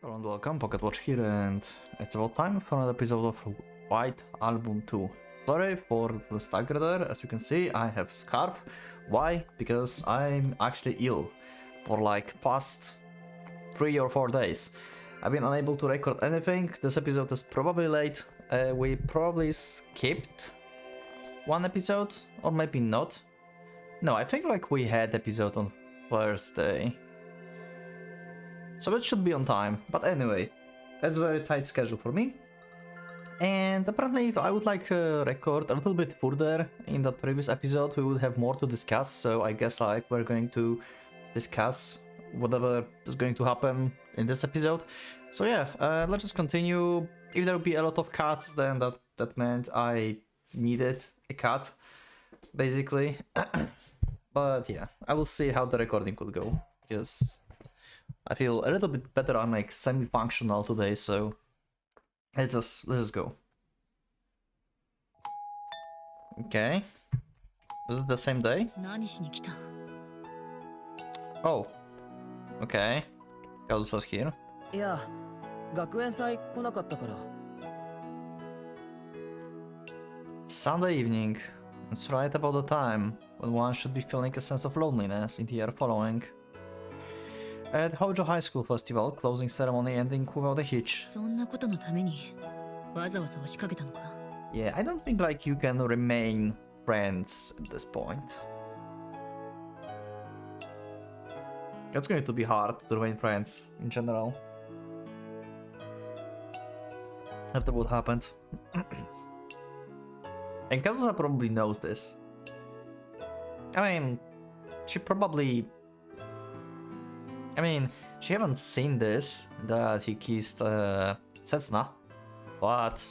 Hello and welcome, PocketWatch here, and it's about time for another episode of White Album 2. Sorry for the stagger there, as you can see I have scarf. Why? Because I'm actually ill for like past 3 or 4 days. I've been unable to record anything. This episode is probably late. We probably skipped one episode, or maybe not. No, I think like we had episode on Thursday. So it should be on time, but anyway, that's a very tight schedule for me. And apparently if I would like record a little bit further in the previous episode, we would have more to discuss, so I guess like we're going to discuss whatever is going to happen in this episode. So yeah, let's just continue. If there will be a lot of cuts, then that meant I needed a cut, basically. But yeah, I will see how the recording will go, because I feel a little bit better. I'm like semi-functional today, so let's just go. Okay, is it the same day? Oh, okay. Kazusa's here. Yeah, 学園祭来なかったから。 Sunday evening. It's right about the time when one should be feeling a sense of loneliness in the year following. At Hojo High School Festival, closing ceremony ending without a hitch. そんなことのためにわざわざ押しかけたのか。 Yeah, I don't think like you can remain friends at this point. It's going to be hard to remain friends in general. After what happened. And Kazusa probably knows this. I mean, she probably... she haven't seen this, that he kissed Setsuna, but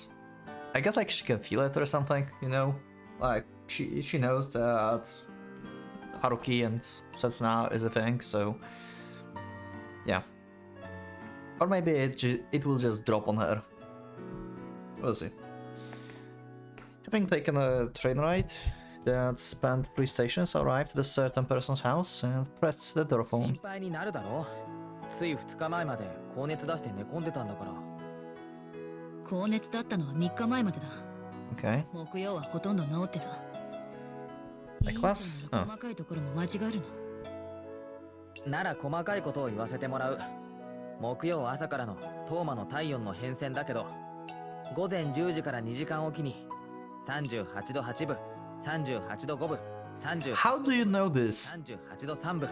I guess like she can feel it or something, you know? Like, she knows that Haruki and Setsuna is a thing, so yeah. Or maybe it will just drop on her. We'll see. Having taken a train ride that spanned 3 stations, arrived at a certain person's house and pressed the door phone. 心配になるだろう。つい2日前まで高熱出して寝込んでたんだから。高熱だったのは3日前までだ。 Okay. 木曜はほとんど治ってた。 Like class? いい細かいところも間違えるな。なら細かいことを言わせてもらう。木曜朝からのトーマの体温の変遷だけど、午前10時から2時間おきに38度8分、38度5分、38 How do you know this? 38度3分。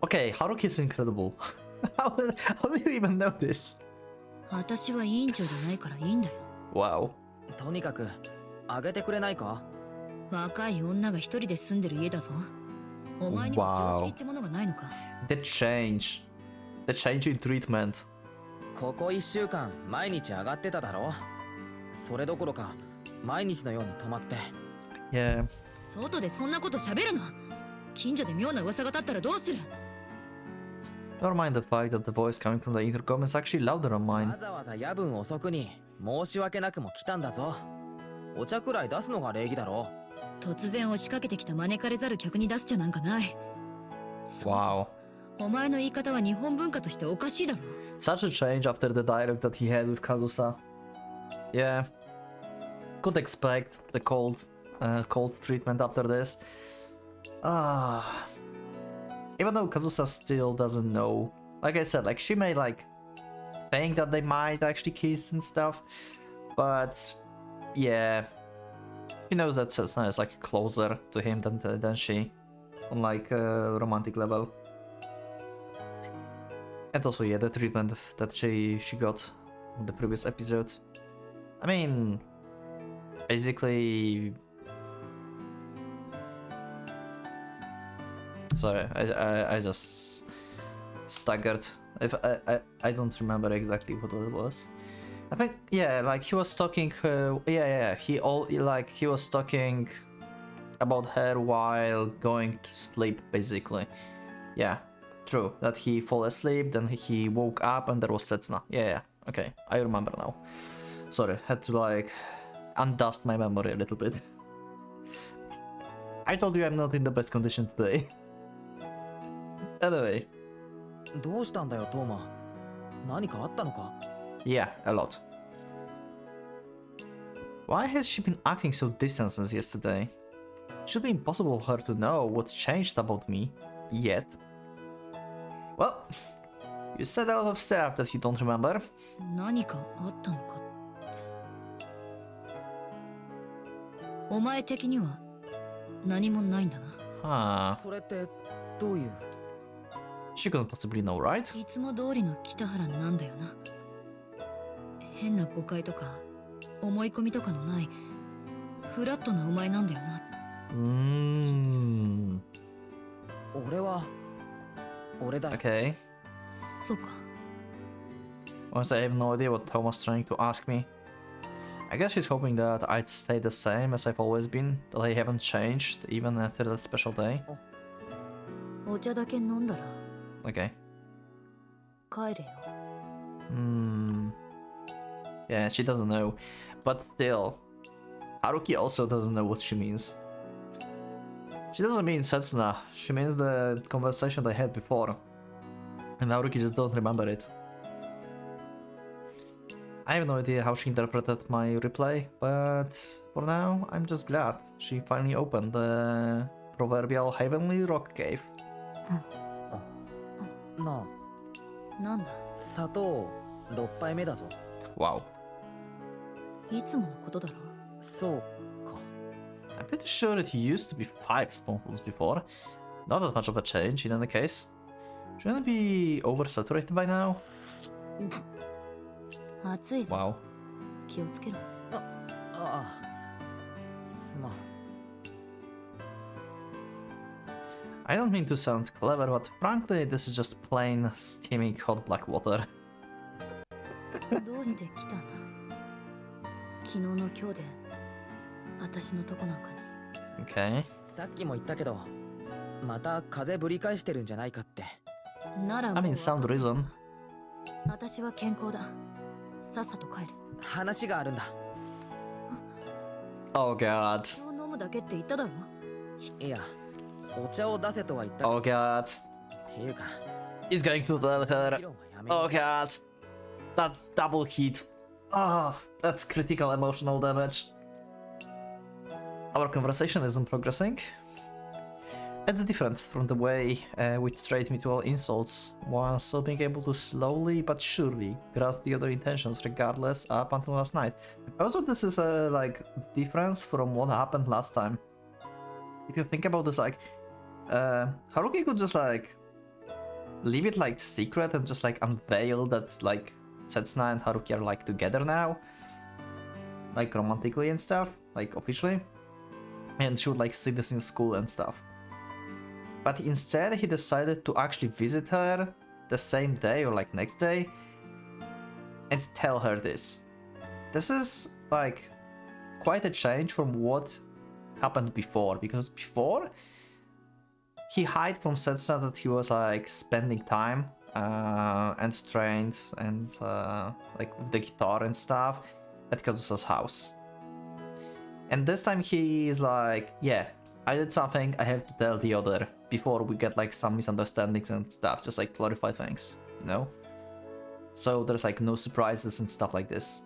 Okay, Haruki is incredible. how do you even know this? 私は委員長じゃないからいいんだよ。 Wow. とにかくあげてくれないか。若い女が一人で住んでる家だぞ。お前にも常識ってものがないのか。 The change in treatment. ここ1週間毎日上がってただろ。それどころか毎日のように止まって。 Yeah. 外でそんなこと喋るな。近所で妙な噂が立ったらどうする。 Never mind the fact that the voice coming from the intercom is actually louder on mine. わざわざ夜分遅くに申し訳なくも来たんだぞ。お茶くらい出すのが礼儀だろ。突然押しかけてきた招かれざる客に出すじゃなんかない。 Wow. お前の言い方は日本文化としておかしいだろ。 Such a change after the dialogue that he had with Kazusa. Yeah. Could expect the cold treatment after this. Even though Kazusa still doesn't know. Like I said, like she may like think that they might actually kiss and stuff. But yeah. She knows that Setsuna is like closer to him than she. On like a romantic level. And also, yeah, the treatment that she got in the previous episode. I mean, basically... Sorry, I just staggered. If I don't remember exactly what it was. I think, yeah, like he was talking. He was talking about her while going to sleep, basically. Yeah. True, that he fell asleep, then he woke up and there was Setsuna. Yeah, okay, I remember now. Sorry, had to like undust my memory a little bit. I told you I'm not in the best condition today. Anyway. どうしたんだよトーマ。何かあったのか？ Yeah, a lot. Why has she been acting so distant since yesterday? It should be impossible for her to know what's changed about me, yet. Well, you said a lot of stuff that you don't remember. 何かあったのかって。お前的には何もないんだな。Huh. それってどういう？ She couldn't possibly know, right? いつも通りの北原なんだよな。変な誤解とか思い込みとかのないフラットなお前なんだよな。俺だよ。 Okay. そうか。 Honestly, I have no idea what Tom was trying to ask me. I guess she's hoping that I'd stay the same as I've always been, that I haven't changed even after that special day. お茶だけ飲んだら Okay. 帰れよ。Yeah, she doesn't know. But still, Haruki also doesn't know what she means. She doesn't mean Setsuna, she means the conversation they had before. And Haruki just don't remember it. I have no idea how she interpreted my replay, but for now, I'm just glad she finally opened the proverbial heavenly rock cave. ななんだ。あ、砂糖6杯目だぞ。 Wow. いつものことだろ。そうか。 I'm pretty sure it used to be 5 spoonfuls before. Not that much of a change in any case. Shouldn't it be oversaturated by now? 暑いぞ。 Wow. 気をつけろ。ああ、すまん。 I don't mean to sound clever, but frankly, this is just plain steaming hot black water. どうして来たんだ。昨日の今日で私のとこなんかに。 Okay. さっきも言ったけど、また風ぶり返してるんじゃないかって。なら I mean, sound reason. 私は健康だ。さっさと帰る。話があるんだ。Oh god. 飲むだけって言っただろ。いや、お茶を出せとは言った。 Oh god. っていうか、 He's going to tell 議 her. 論はやめよう。 Oh god. That's double heat. Ah, that's critical emotional damage. Our conversation isn't progressing. It's different from the way we trade mutual insults, while still being able to slowly but surely grasp the other intentions regardless up until last night. Also, this is a like difference from what happened last time. If you think about this, like Haruki could just like leave it like secret and just like unveil that like Setsuna and Haruki are like together now, like romantically and stuff, like officially, and she would like see this in school and stuff. But instead he decided to actually visit her the same day or like next day and tell her this. This is like quite a change from what happened before, because before he hid from Setsuna that he was like spending time and trained and like with the guitar and stuff at Kazusa's house. And this time he is like, yeah, I did something, I have to tell the other before we get like some misunderstandings and stuff, just like clarify things, you know? So there's like no surprises and stuff like this.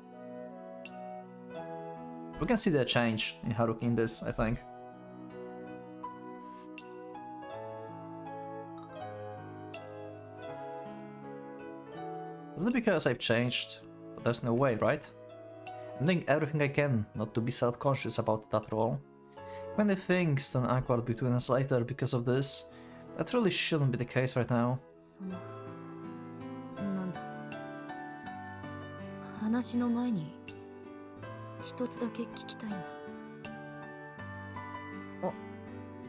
We can see the change in Haruki in this, I think. Isn't it because I've changed? But there's no way, right? I'm doing everything I can not to be self-conscious about that role. Many things turn awkward between us later because of this. That really shouldn't be the case right now. なんだ。話の前に一つだけ聞きたいんだ。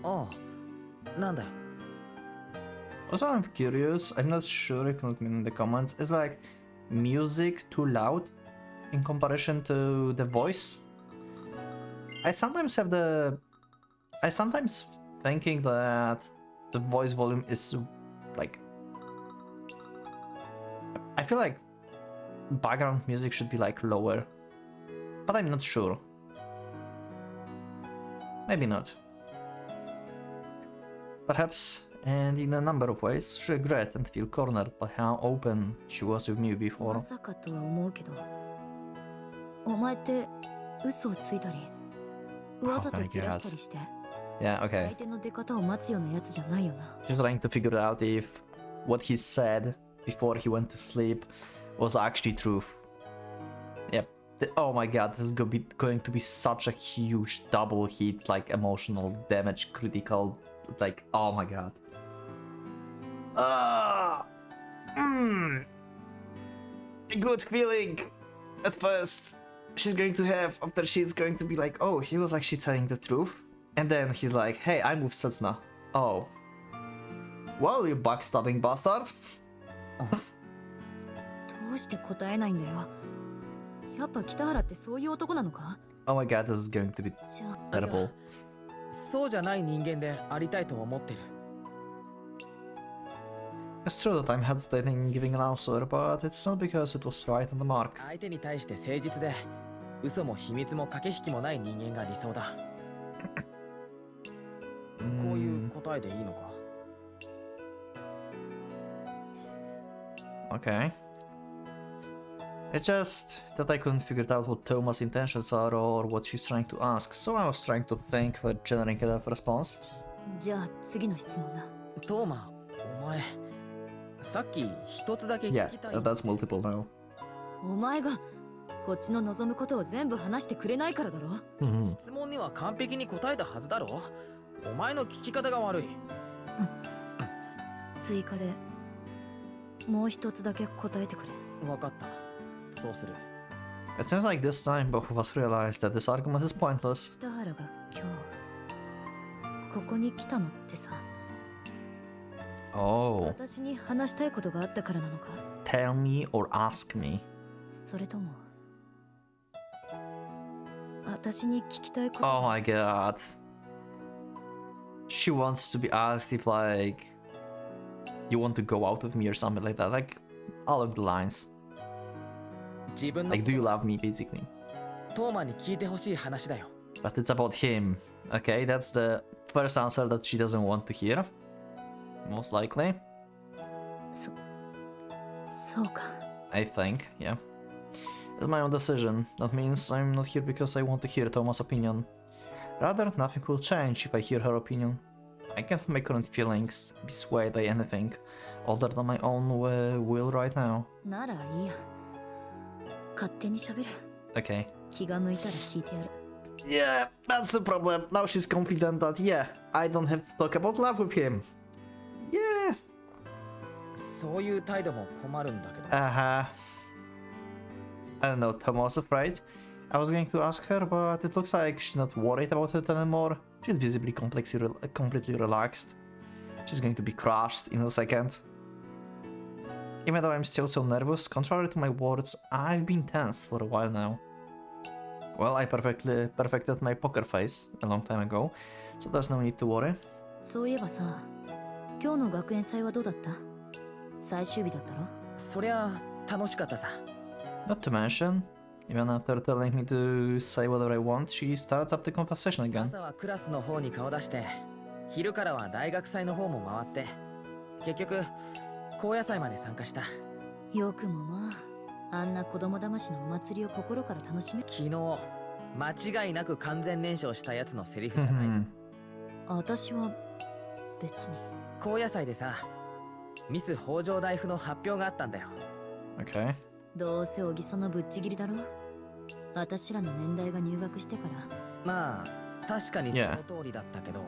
ああ、なんだよ。 Also, I'm curious, I'm not sure, you can let me know in the comments, is like music too loud in comparison to the voice? I sometimes thinking that the voice volume is like, I feel like background music should be like lower, but I'm not sure. Maybe not. Perhaps and in a number of ways, she regret and feel cornered by how open she was with me ま before. さかとは思うけど、お前って嘘をついたり、わざとじらしたりして、 Yeah, okay. 相手の出方を待つようなやつじゃないよな。 She's trying to figure out if what he said before he went to sleep was actually truth. Yep. Oh my god, this is going to be such a huge double hit, like emotional damage, critical, like, oh my god. A good feeling at first she's going to have after she's going to be like, oh, he was actually telling the truth. And then he's like, hey, I'm with Setsuna. Oh. Well, you backstabbing bastard. どうして答えないんだよ。やっぱ北原ってそういう男なのか？ Oh my god, this is going to be じゃあ terrible. そうじゃない人間でありたいと思ってる。 It's true that I'm hesitating in giving an answer, but it's not because it was right on the mark. 相手に対して誠実で、嘘も秘密も駆け引きもない人間が理想だ。こういう答えでいいのか。 Okay. It's just that I couldn't figure out what Thoma's intentions are or what she's trying to ask, so I was trying to think of a generic enough response. じゃあ次の質問だ。トーマ、お前、さっき一つだけ Yeah, 聞きたい。 that's multiple now. お前がこっちの望むことを全部話してくれないからだろ。質問には完璧に答えたはずだろ。お前の聞き方が悪い。追加でもう一つだけ答えてくれ。わかった。そうする。 It seems like this time both of us realized that this argument is pointless. 北原が今日ここに来たのってさ、 Oh, 私に話したいことがあったからなのか？ tell me or ask me. それとも私に聞きたいこと Oh my god. She wants to be asked if, like, you want to go out with me or something like that, like, along the lines. 自分の Like, do you love me, basically? トーマに聞いてほしい話だよ。 But it's about him. Okay, that's the first answer that she doesn't want to hear. Most likely. そうか。 I think, yeah. It's my own decision. That means I'm not here because I want to hear Thomas' opinion. Rather, nothing will change if I hear her opinion. I can't make current feelings be swayed by anything other than my own will right now. ならいいや。勝手に喋る。 Okay. 気が向いたら聞いてやる。 Yeah, that's the problem. Now she's confident that, yeah, I don't have to talk about love with him. Yeah. そういう態度も困るんだけど。 I don't know, Thomas afraid. I was going to ask her, but it looks like she's not worried about it anymore. She's visibly completely relaxed. She's going to be crushed in a second. Even though I'm still so nervous, contrary to my words, I've been tense for a while now. Well, I perfected my poker face a long time ago, so there's no need to worry. そういえばさ、今日の学園祭はどうだった？最終日だったろ？そりゃ楽しかったさ。 Not to mention, even after telling me to say whatever I want, she starts up the conversation again. 朝はクラスの方に顔出して、昼からは大学祭の方も回って、結局高野祭まで参加した。よくもまあ、あんな子供騙しのお祭りを心から楽しめ。昨日間違いなく完全燃焼したやつのセリフじゃないぞ。私は別に。高野祭でさ、ミス北条大夫の発表があったんだよ。 Okay. どうせ小木曽のぶっちぎりだろ。私らの年代が入学してから。まあ確かにその通りだったけど。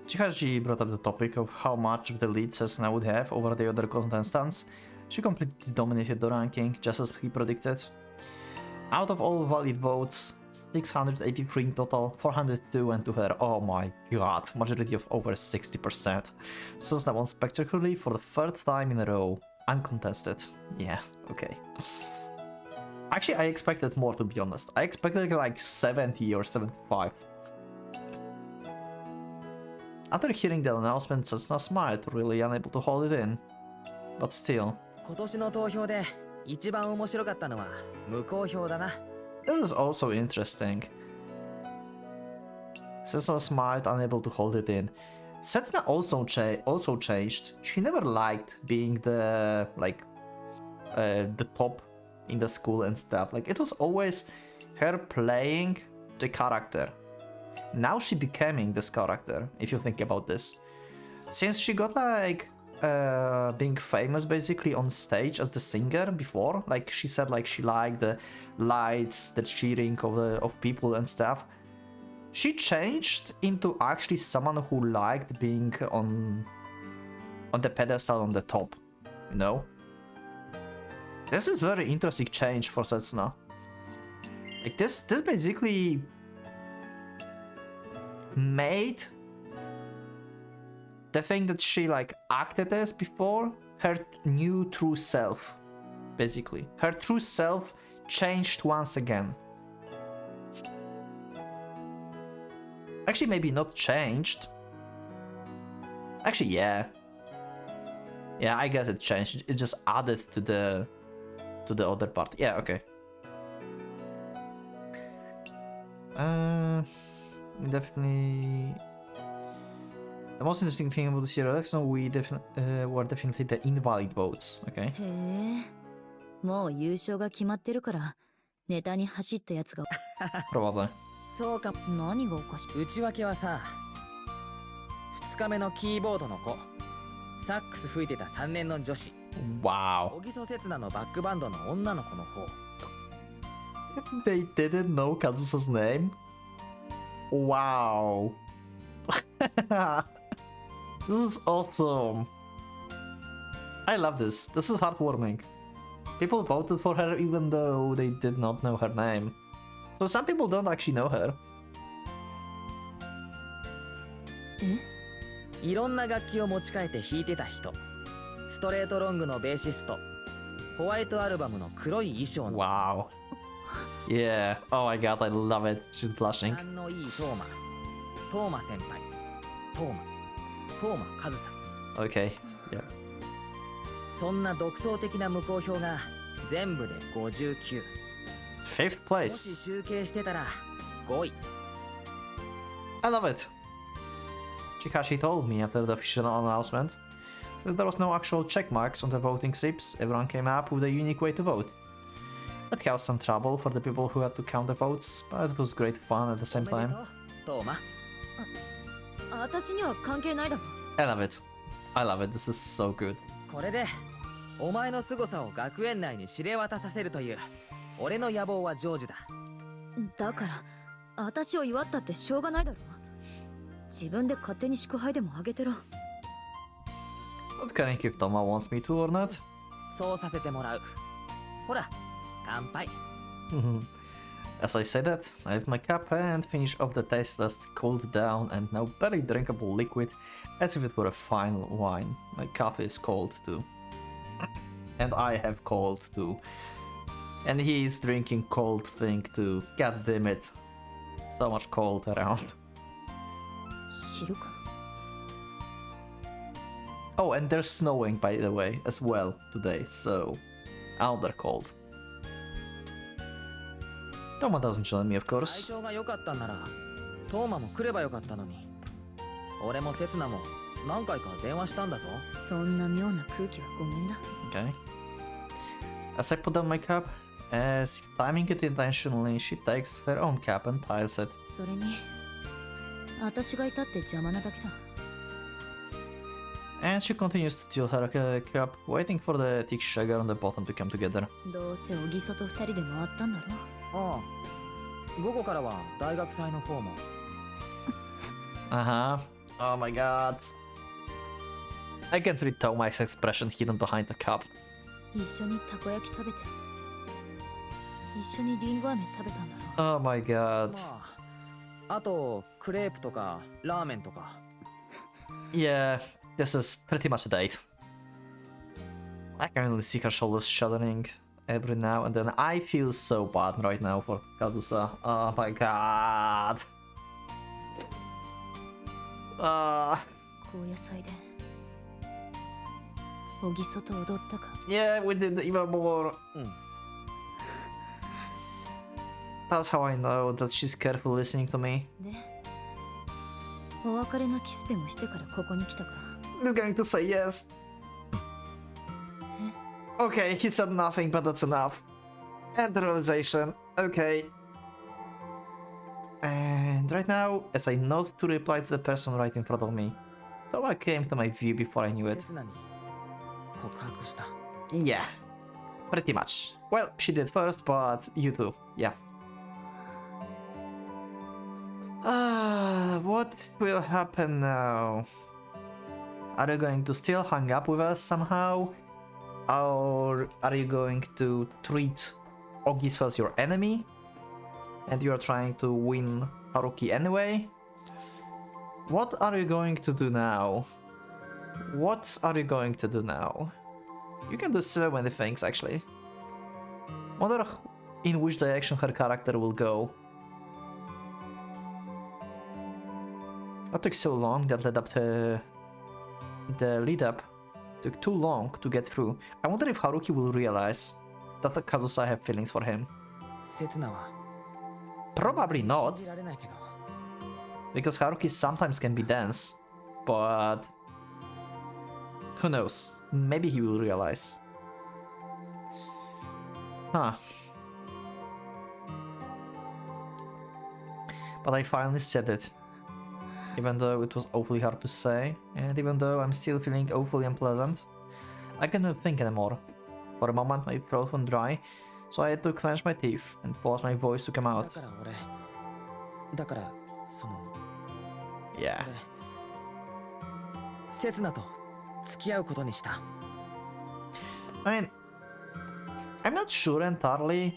She brought up the topic of how much of the lead Cessna would have over the other contestants. She completely dominated the ranking, just as he predicted. Out of all valid votes, 683 in total, 402 went to her. Oh my god, majority of over 60%. Cessna won spectacularly for the third time in a row. Uncontested. Yeah, okay. Actually, I expected more, to be honest. I expected like 70 or 75. After hearing the announcement, Cessna smiled, really unable to hold it in. But still. 今年の投票で一番面白かったのは無効票だな。This is also interesting. Cessna smiled, unable to hold it in. Setsuna also changed. She never liked being the the top in the school and stuff. Like it was always her playing the character. Now she becoming this character, if you think about this. Since she got like being famous basically on stage as the singer before, like she said like she liked the lights, the cheering of people and stuff. She changed into actually someone who liked being on the pedestal on the top, you know? This is very interesting change for Setsuna. Like this basically made the thing that she like acted as before her new true self. Basically, her true self changed once again. Actually, maybe not changed. Actually, yeah. Yeah, I guess it changed. It just added to the other part. Yeah, okay. Definitely. The most interesting thing about this year election were definitely the invalid votes. Okay. へえ、もう優勝が決まってるからネタに走ったやつが Probably. そうか。何がおかしい。内訳はさ、2日目のキーボードの子、サックス吹いてた3年の女子、 Wow. 小木曽刹那のバックバンドの女の子の方。 They didn't know Kazusa's name? Wow. This is awesome. I love this. This is heartwarming. People voted for her even though they did not know her name. So some people don't actually know her. いろんな楽器を持ち替えて弾いてた人、ストレートロングのベーシスト、ホワイトアルバムの黒い衣装の Wow. Yeah. Oh my god, I love it. She's blushing. 勘のいいトーマ、トーマ先輩、トーマカズさん。 Okay. Yeah. そんな独創的な無効票が全部で59。 Fifth も place. し集計してたら5位。 I love it. Chikashi told me after the official announcement that there was no actual check marks on the voting slips. Everyone came up with a unique way to vote. It caused some trouble for the people who had to count the votes, but it was great fun at the same おめ time. でとう、トーマ。私には関係ないだろ。 I love it. I love it. This is so good. これでお前の凄さを学園内に知れ渡させるという俺の野望は成就だ。だから私を祝ったってしょうがないだろ。自分で勝手に祝杯でもあげてろ。 Not caring if Toma wants me to or not. そうさせてもらう。ほら、乾杯。 As I say that, I lift my cup and finish off the tasteless, cooled down and now barely drinkable liquid as if it were a fine wine. My coffee is cold too. And I have cold too. And he is drinking cold thing too. God damn it. So much cold around. 知るか。 Oh, and there's snowing by the way as well today, so another cold. Toma doesn't join me, of 体 course. 調が良かったんならトーマも来ればよかったのに。俺もセツナも何回か電話したんだぞ。そんな妙な空気はごめんだ。 Okay. As I put down my cup, as if timing it intentionally, she takes her own cup and tiles it. それに私がいたって邪魔なだけだ。 And she continues to tilt her cup, waiting for the thick sugar on the bottom to come together. どうせ小木曽と二人で回ったんだろ。ああ、午後からは大学祭の方も。 Uh-huh. Oh my god. I can't read Toma's expression hidden behind the cup. 一緒にたこ焼き食べて一緒にリンゴ飴食べたんだろ。 Oh my god. まあ、あとクレープとかラーメンとか。 Yeah, this is pretty much a date. I can only see her shoulders shuddering every now and then. I feel so bad right now for Kazusa. Oh my god. 高野祭で小木曽と踊ったか。 Yeah, we did even more. うん。 That's how I know that she's carefully listening to me. でお別れのキスでもしてからここに来たか。 You're going to say yes. Okay, he said nothing, but that's enough. And the realization. Okay. And right now, as I note to reply to the person right in front of me. So I came to my view before I knew it. 刹那に告白した。 Yeah. Pretty much. Well, she did first, but you too. Yeah. What will happen now? Are you going to still hang up with us somehow? Or are you going to treat Ogisu as your enemy? And you are trying to win Haruki anyway? What are you going to do now? What are you going to do now? You can do so many things, actually. Wonder in which direction her character will go. That took so long, that led up to... The lead up took too long to get through. I wonder if Haruki will realize that Kazusa have feelings for him. 刹那は Probably not, 信じられないけど、 because Haruki sometimes can be dense, but... Who knows? Maybe he will realize. Huh. But I finally said it. Even though it was awfully hard to say, and even though I'm still feeling awfully unpleasant, I cannot think anymore. For a moment my throat went dry, so I had to clench my teeth and force my voice to come だ out. から俺、だからその Yeah. 俺、刹那と付き合うことにした。 I mean, I'm not sure entirely.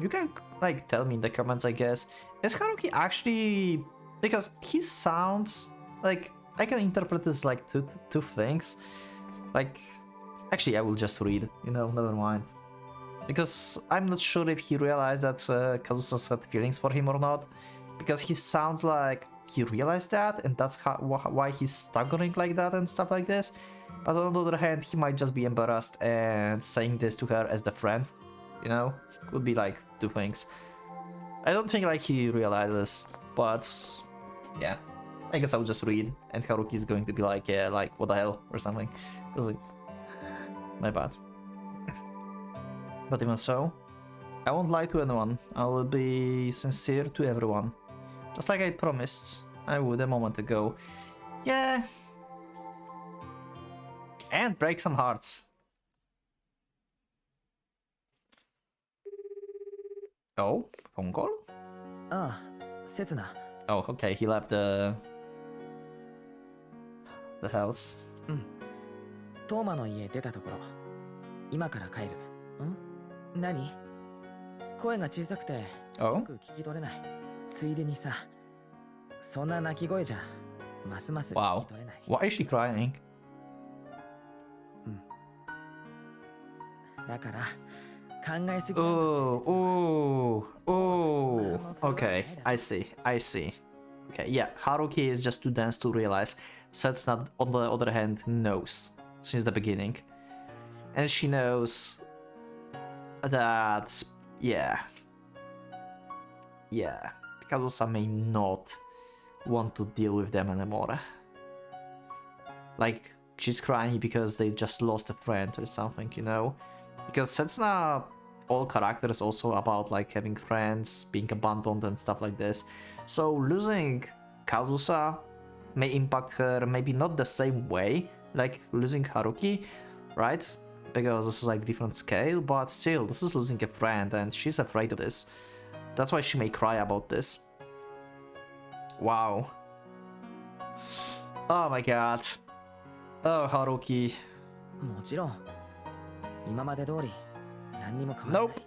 You can, like, tell me in the comments, I guess. Is Haruki actually... Because he sounds like... I can interpret this like two things. Like... Actually, I will just read, you know, never mind. Because I'm not sure if he realized that Kazusa had feelings for him or not. Because he sounds like he realized that, and that's why he's staggering like that and stuff like this. But on the other hand, he might just be embarrassed and saying this to her as the friend. You know? Could be like two things. I don't think like he realizes, but yeah. I guess I'll just read, and Haruki is going to be like, yeah, like, what the hell, or something. Like, my bad. But even so, I won't lie to anyone. I will be sincere to everyone. Just like I promised I would a moment ago. Yeah. And break some hearts. Oh, phone call? ああ、刹那。 Oh, okay, he left the house. うん。トーマの家出たところ。今から帰る。ん？何？声が小さくてよ Oh? く聞き取れない。ついでにさ、そんな泣き声じゃますます聞 Wow. き取れない。 Why is she crying? だから考えすぎ。 Oh, oh, oh. Okay, I see, I see. Okay, yeah, Haruki is just too dense to realize. Setsuna, on the other hand, knows since the beginning. And she knows that, yeah. Yeah, Kazusa may not want to deal with them anymore. Like, she's crying because they just lost a friend or something, you know? Because Setsuna, all characters also about like having friends, being abandoned and stuff like this. So losing Kazusa may impact her maybe not the same way like losing Haruki, right? Because this is like different scale, but still, this is losing a friend and she's afraid of this. That's why she may cry about this. Wow. Oh my god. Oh, Haruki. もちろん今まで通り何にも変わらない。 Nope.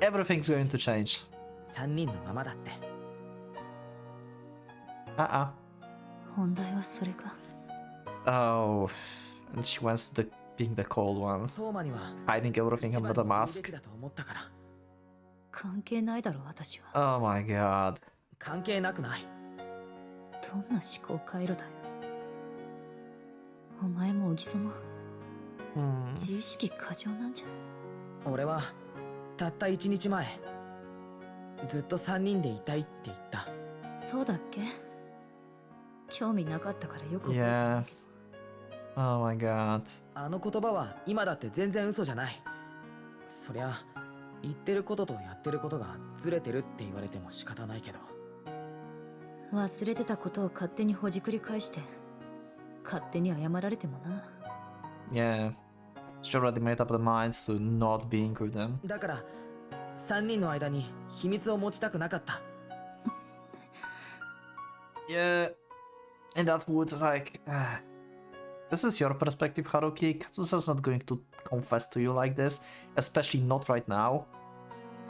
Everything's going to change. 3人のままだって。 本題はそれか。 Oh. And she wants to being the cold one. トーマには Hiding everything 一 under 番 the に言うべ mask. きだと思ったから。関係ないだろ私は。 Oh my god. 関係なくない。どんな思考回路だよ。お前も小木も Hmm. 自意識過剰なんじゃ。俺はたった1日前ずっと3人でいたいって言った。そうだっけ。興味なかったからよく覚えて Yeah. Oh my god. あの言葉は今だって全然嘘じゃない。そりゃ言ってることとやってることがずれてるって言われても仕方ないけど。忘れてたことを勝手にほじくり返して勝手に謝られてもな。 Yeah. She already made up the minds to not being with them. だから3人の間に秘密を持ちたくなかった。 Yeah. And that would like... this is your perspective, Haruki. Kazusa's not going to confess to you like this. Especially not right now.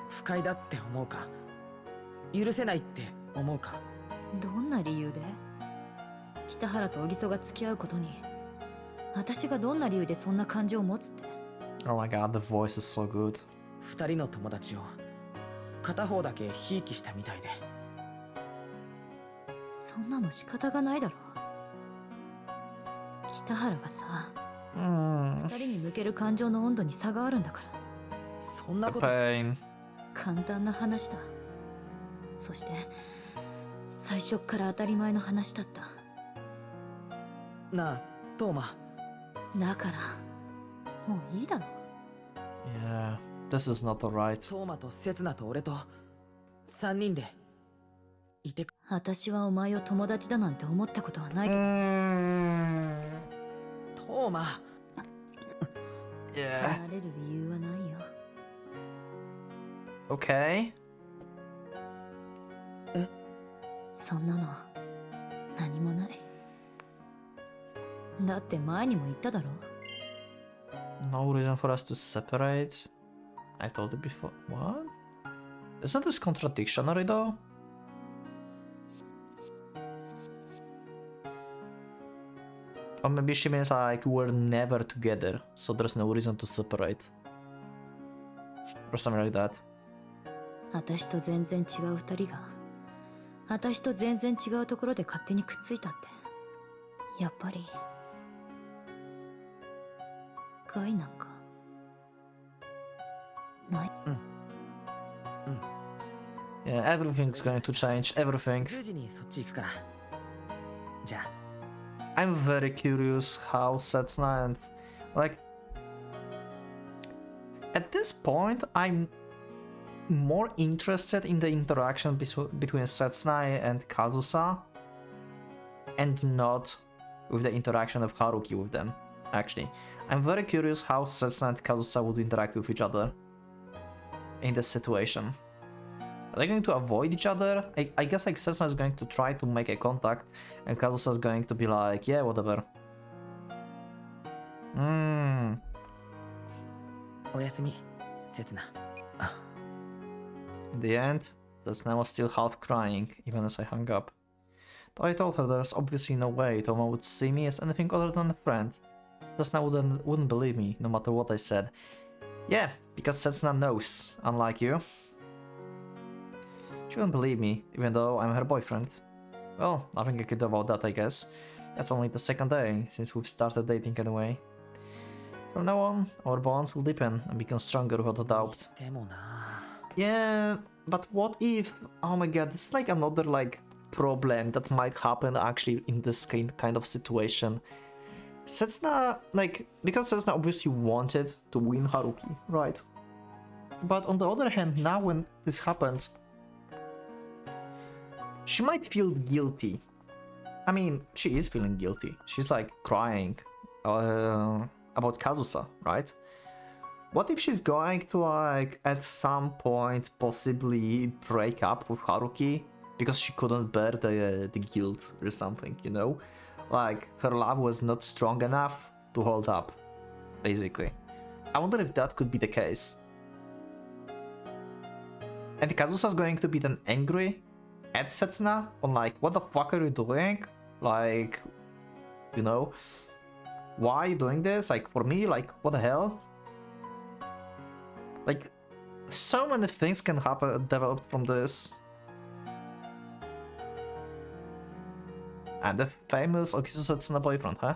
不快だって思うか、許せないって思うか。どんな理由で北原と小木曽が付き合うことに私がどんな理由でそんな感情を持つって。 Oh my god, the voice is so good. 2人の友達を片方だけひいきしたみたいで。そんなの仕方がないだろ。北原がさ、二人に向ける感情の温度に差があるんだから。そんな The こと。 pain. 簡単な話だ。そして最初っから当たり前の話だった。なあトーマ。だからもういいだろ。 Yeah, this is not alright. トーマとセツナと俺と3人でいて。私はお前を友達だなんて思ったことはないけど、トーマ。Yeah. 離れる理由はないよ。 Okay. そんなの何もない。だって前にも言っただろ。 No reason for us to separate. I told you before. What? Isn't this contradictory though? Or maybe she means like we're never together, so there's no reason to separate. Or something like that. 私と全然違う二人が私と全然違うところで勝手にくっついたって、やっぱり害なんかない。 Yeah, everything's going to change, everything. 10時にそっち行くから。じゃあ。 I'm very curious how Setsuna and like at this point I'm more interested in the interaction between Setsuna and Kazusa and not with the interaction of Haruki with them. Actually, I'm very curious how Setsuna and Kazusa would interact with each other in this situation. Are they going to avoid each other? I guess like Setsuna is going to try to make a contact and Kazusa is going to be like, yeah, whatever. おやすみ、セツナ。 In the end, Setsuna was still half crying, even as I hung up. Though I told her there's obviously no way Toma would see me as anything other than a friend. Setsuna wouldn't believe me, no matter what I said. Yeah, because Setsuna knows, unlike you. She wouldn't believe me, even though I'm her boyfriend. Well, nothing I could do about that, I guess. That's only the second day, since we've started dating anyway. From now on, our bonds will deepen and become stronger without a doubt. でもな。 Yeah, but what if... Oh my god, this is like another like problem that might happen actually in this kind of situation. Setsuna, like, because Setsuna obviously wanted to win Haruki, right? But on the other hand, now when this happens, she might feel guilty. I mean, she is feeling guilty. She's like crying about Kazusa, right? What if she's going to like at some point possibly break up with Haruki because she couldn't bear the guilt or something, you know? Like her love was not strong enough to hold up, basically. I wonder if that could be the case. And Kazusa's going to be then angry at Setsuna on like, what the fuck are you doing? Like, you know, why are you doing this? Like, for me, like, what the hell? Like, so many things can happen, developed from this. And the famous Okisu Setsuna boyfriend, huh?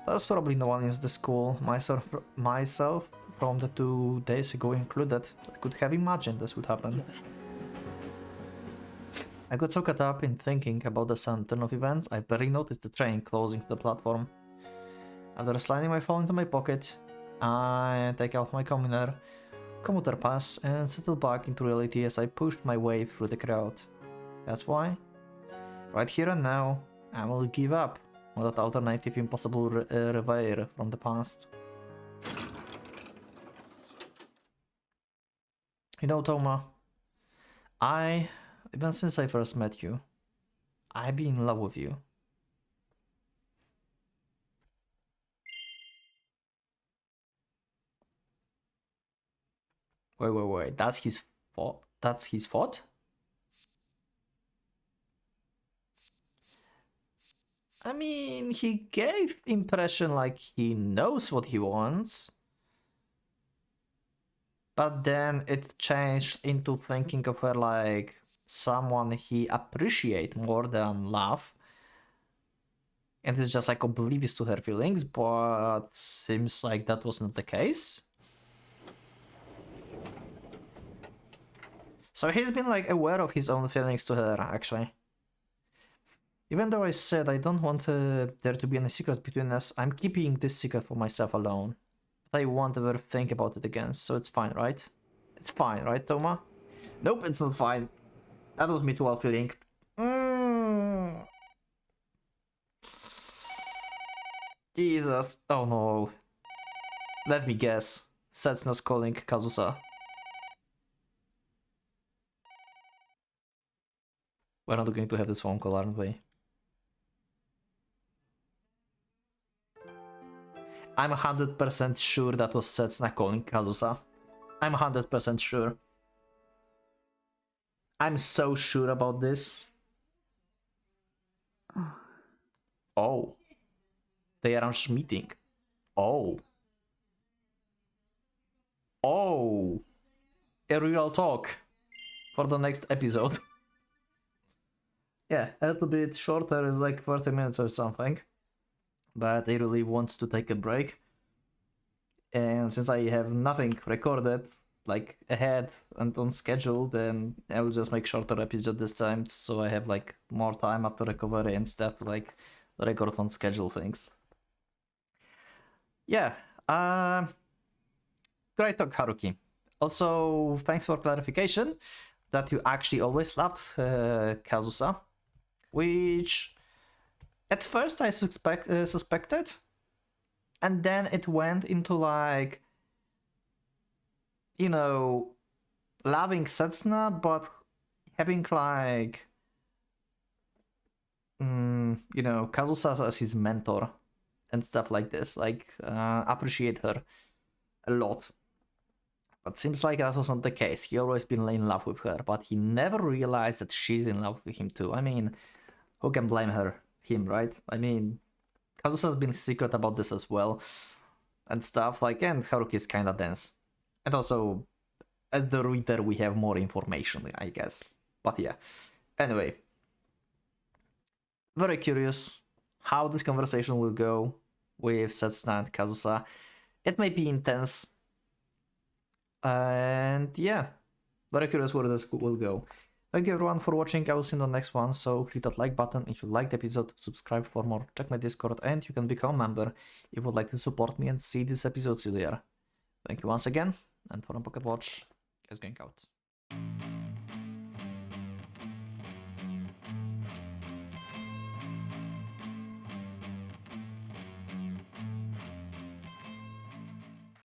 That's probably no one in the school, myself from the 2 days ago included. I could have imagined this would happen. I got so caught up in thinking about the sudden turn of events, I barely noticed the train closing to the platform. After sliding my phone into my pocket, I take out my commuter pass and settle back into reality as I pushed my way through the crowd. That's why, right here and now, I will give up on that alternative impossible reverie from the past. You know, Toma, even since I first met you, I've been in love with you. Wait, that's his fault? That's his fault? I mean, he gave impression like he knows what he wants. But then it changed into thinking of her like someone he appreciate more than love. And it's just like oblivious to her feelings, but seems like that was not the case. So he's been like aware of his own feelings to her, actually. Even though I said I don't want there to be any secrets between us, I'm keeping this secret for myself alone. But I won't ever think about it again, so it's fine, right? It's fine, right, Toma? Nope, it's not fine. That was mutual feeling. Jesus. Oh no. Let me guess. Setsuna's calling Kazusa. We're not going to have this phone call, aren't we? I'm 100% sure that was Setsuna calling Kazusa. I'm 100% sure. I'm so sure about this. Oh. They arranged meeting. Oh. Oh. A real talk for the next episode. Yeah, a little bit shorter, is like 30 minutes or something. But I really want to take a break. And since I have nothing recorded, like ahead and on schedule, then I will just make shorter episode this time, so I have like more time after recovery and stuff to like record on schedule things. Yeah, great talk, Haruki. Also, thanks for clarification that you actually always loved Kazusa, which at first I suspected, and then it went into like, you know, loving Setsuna, but having like, you know, Kazusa as his mentor and stuff like this, like appreciate her a lot. But seems like that was not the case. He always been in love with her, but he never realized that she's in love with him too. I mean, who can blame him, right? I mean, Kazusa's been secret about this as well and stuff, like, and Haruki is kinda dense. And also, as the reader, we have more information, I guess. But yeah, anyway. Very curious how this conversation will go with Setsuna and Kazusa. It may be intense. And yeah, very curious where this will go. Thank you everyone for watching. I will see you in the next one, so click that like button if you liked the episode, subscribe for more, check my Discord, and you can become a member if you would like to support me and see these episodes there. Thank you once again, and for Pocket Watch is going out.